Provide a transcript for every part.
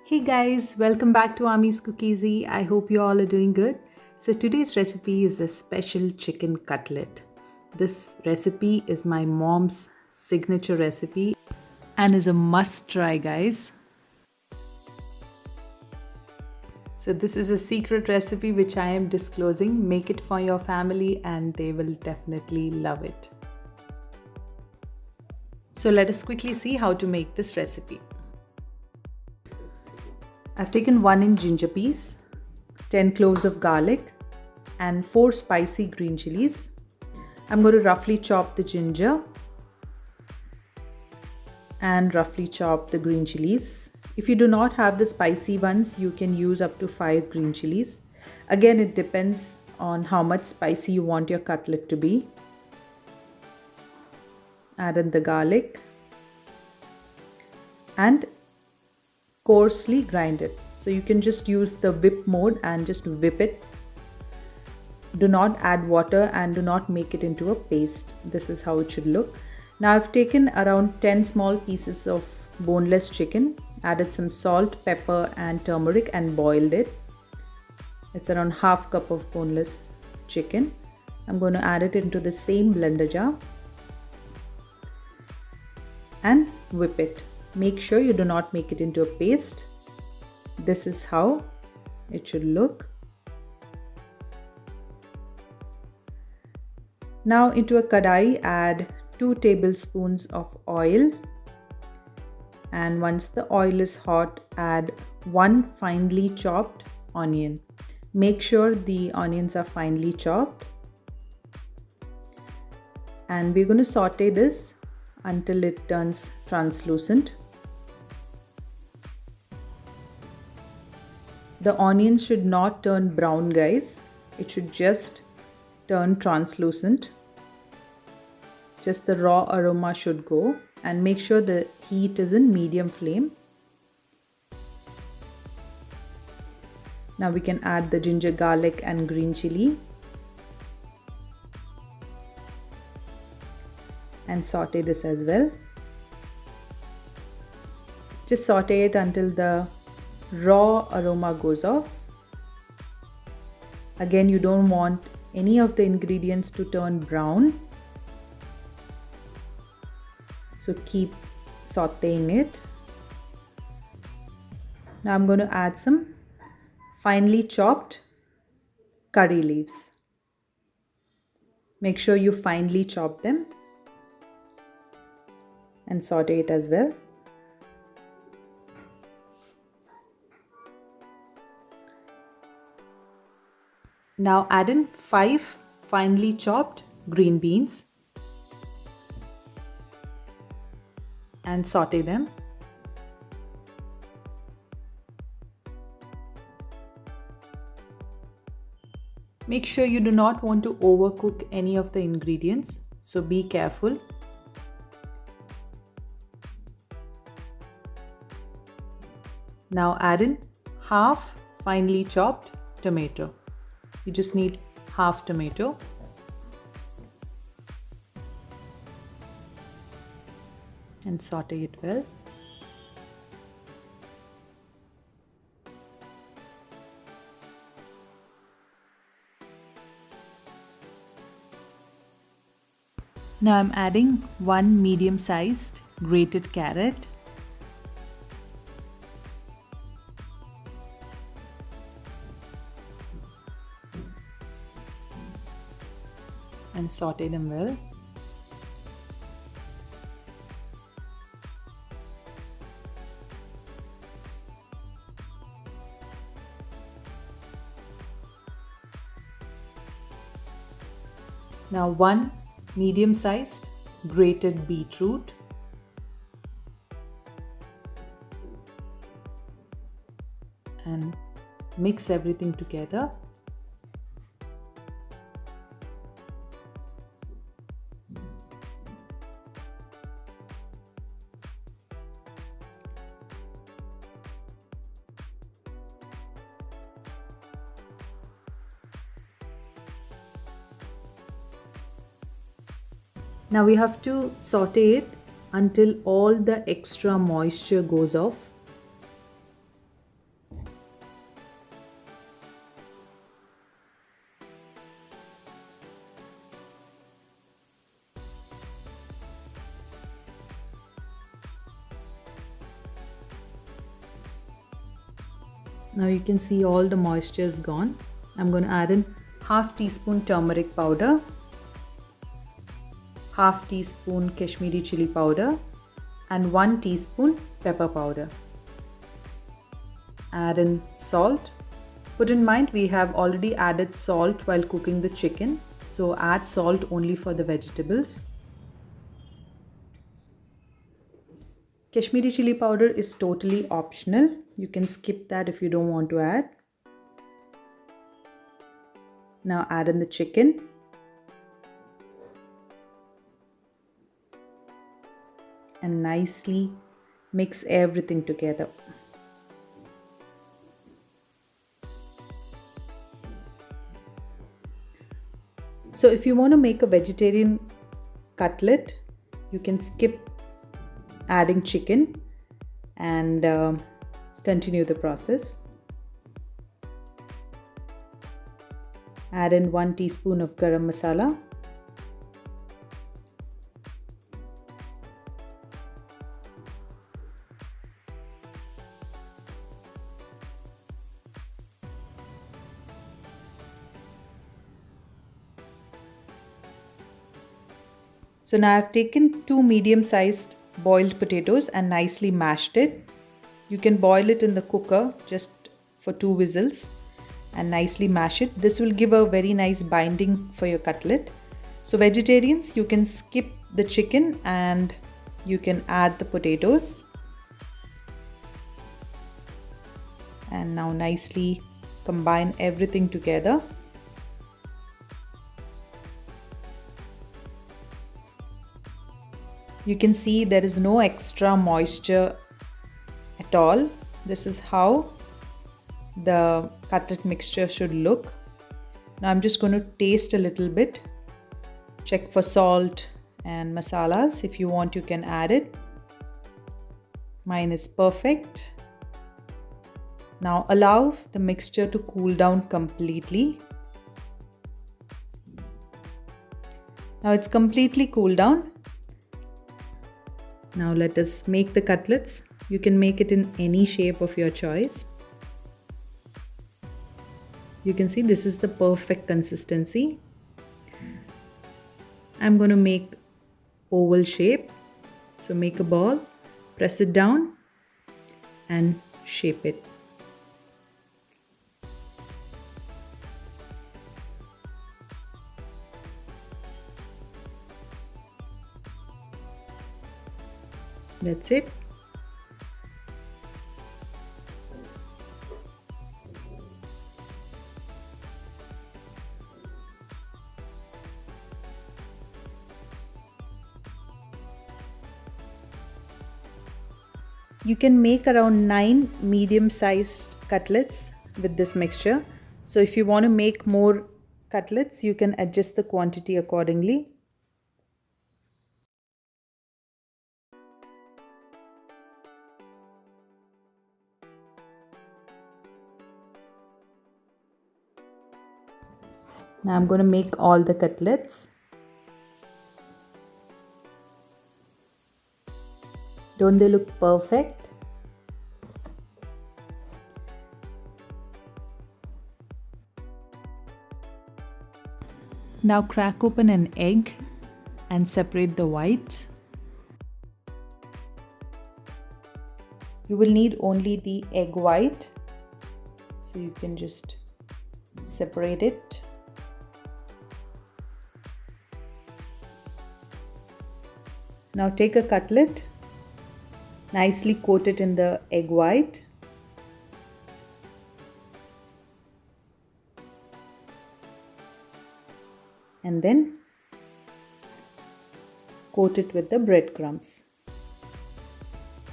Hey guys, welcome back to aami'scookeasy. I hope you all are doing good. So today's recipe is a special chicken cutlet. This recipe is my mom's signature recipe and is a must try, guys. So this is a secret recipe which I am disclosing. Make it for your family and they will definitely love it. So let us quickly see how to make this recipe. I've taken 1 inch ginger peas, 10 cloves of garlic and 4 spicy green chilies. I'm going to roughly chop the ginger and roughly chop the green chilies. If you do not have the spicy ones, you can use up to 5 green chilies. Again, it depends on how much spicy you want your cutlet to be. Add in the garlic and coarsely grind it. So you can just use the whip mode and just whip it. Do not add water and do not make it into a paste. This is how it should look. Now I've taken around 10 small pieces of boneless chicken, added some salt, pepper and turmeric and boiled it. It's around half cup of boneless chicken. I'm going to add it into the same blender jar and whip it. Make sure you do not make it into a paste. This is how it should look. Now into a kadai, add 2 tablespoons of oil. And once the oil is hot, add 1 finely chopped onion. Make sure the onions are finely chopped. And we're going to saute this until it turns translucent. The onions should not turn brown, guys. It should just turn translucent. Just the raw aroma should go, and make sure the heat is in medium flame. Now we can add the ginger, garlic and green chili and saute this as well. Just saute it until the raw aroma goes off. Again, you don't want any of the ingredients to turn brown, so keep sauteing it. Now I'm going to add some finely chopped curry leaves. Make sure you finely chop them and saute it as well. Now add in 5 finely chopped green beans and saute them. Make sure you do not want to overcook any of the ingredients, so be careful. Now add in half finely chopped tomato. You just need half tomato. And saute it well. Now I'm adding 1 medium-sized grated carrot. And saute them well. Now 1 medium-sized grated beetroot. And mix everything together. Now we have to saute it until all the extra moisture goes off. Now you can see all the moisture is gone. I'm going to add in half teaspoon turmeric powder, half teaspoon Kashmiri chili powder, and 1 teaspoon pepper powder. Add in salt. Put in mind we have already added salt while cooking the chicken, so add salt only for the vegetables. Kashmiri chili powder is totally optional. You can skip that if you don't want to add. Now add in the chicken. And nicely mix everything together. So if you want to make a vegetarian cutlet, you can skip adding chicken and continue the process. Add in 1 teaspoon of Garam Masala, so now I've taken 2 medium-sized boiled potatoes and nicely mashed it. You can boil it in the cooker just for 2 whistles and nicely mash it. This will give a very nice binding for your cutlet. So vegetarians, you can skip the chicken and you can add the potatoes. And now nicely combine everything together. You can see there is no extra moisture at all. This is how the cutlet mixture should look. Now I'm just going to taste a little bit. Check for salt and masalas. If you want, you can add it. Mine is perfect. Now allow the mixture to cool down completely. Now it's completely cooled down. Now let us make the cutlets. You can make it in any shape of your choice. You can see this is the perfect consistency. I'm going to make oval shape. So make a ball, press it down and shape it. That's it. You can make around 9 medium-sized cutlets with this mixture. So if you want to make more cutlets, you can adjust the quantity accordingly. Now I'm going to make all the cutlets. Don't they look perfect? Now crack open an egg and separate the white. You will need only the egg white, so you can just separate it. Now take a cutlet, nicely coat it in the egg white. And then coat it with the breadcrumbs.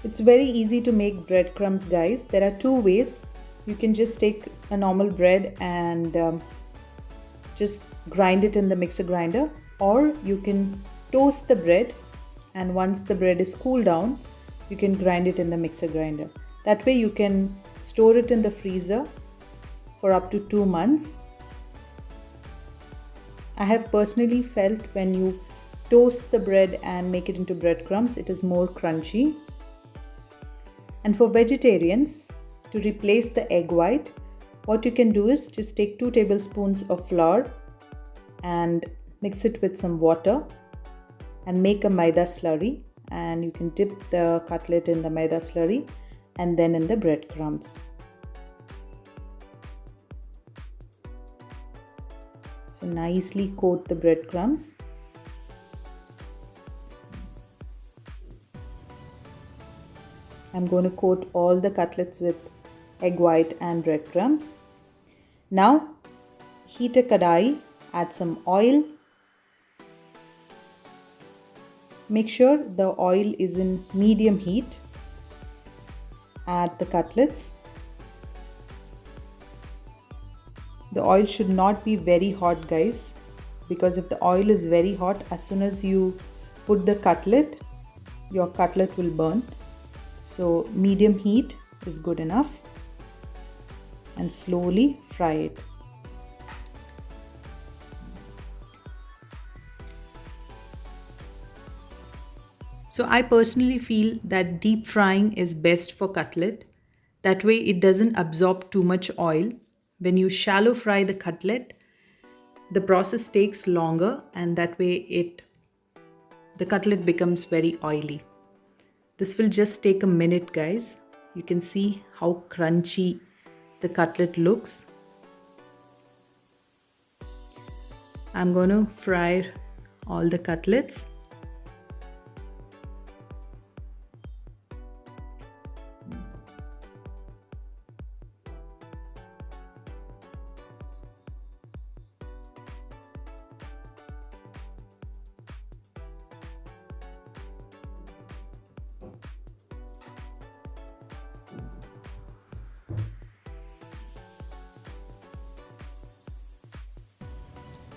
It's very easy to make breadcrumbs, guys. There are 2 ways. You can just take a normal bread and just grind it in the mixer grinder, or you can toast the bread, and once the bread is cooled down, you can grind it in the mixer grinder. That way you can store it in the freezer for up to 2 months. I have personally felt when you toast the bread and make it into breadcrumbs, it is more crunchy. And for vegetarians, To replace the egg white, what you can do is just take 2 tablespoons of flour and mix it with some water and make a maida slurry, and you can dip the cutlet in the maida slurry and then in the breadcrumbs. So nicely coat the breadcrumbs. I'm going to coat all the cutlets with egg white and breadcrumbs. Now heat a kadai, add some oil. Make sure the oil is in medium heat. Add the cutlets. The oil should not be very hot, guys, because if the oil is very hot, as soon as you put the cutlet, your cutlet will burn. So medium heat is good enough, and slowly fry it. So I personally feel that deep frying is best for cutlet. That way it doesn't absorb too much oil. When you shallow fry the cutlet, the process takes longer, and that way the cutlet becomes very oily. This will just take a minute, guys. You can see how crunchy the cutlet looks. I'm going to fry all the cutlets.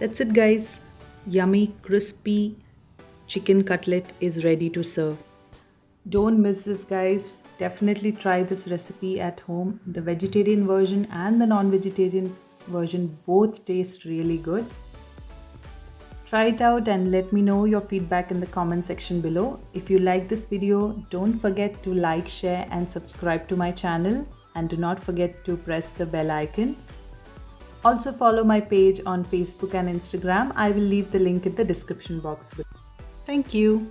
That's it, guys. Yummy, crispy chicken cutlet is ready to serve. Don't miss this, guys. Definitely try this recipe at home. The vegetarian version and the non-vegetarian version both taste really good. Try it out and let me know your feedback in the comment section below. If you like this video, don't forget to like, share and subscribe to my channel, and do not forget to press the bell icon. Also follow my page on Facebook and Instagram. I will leave the link in the description box below. Thank you.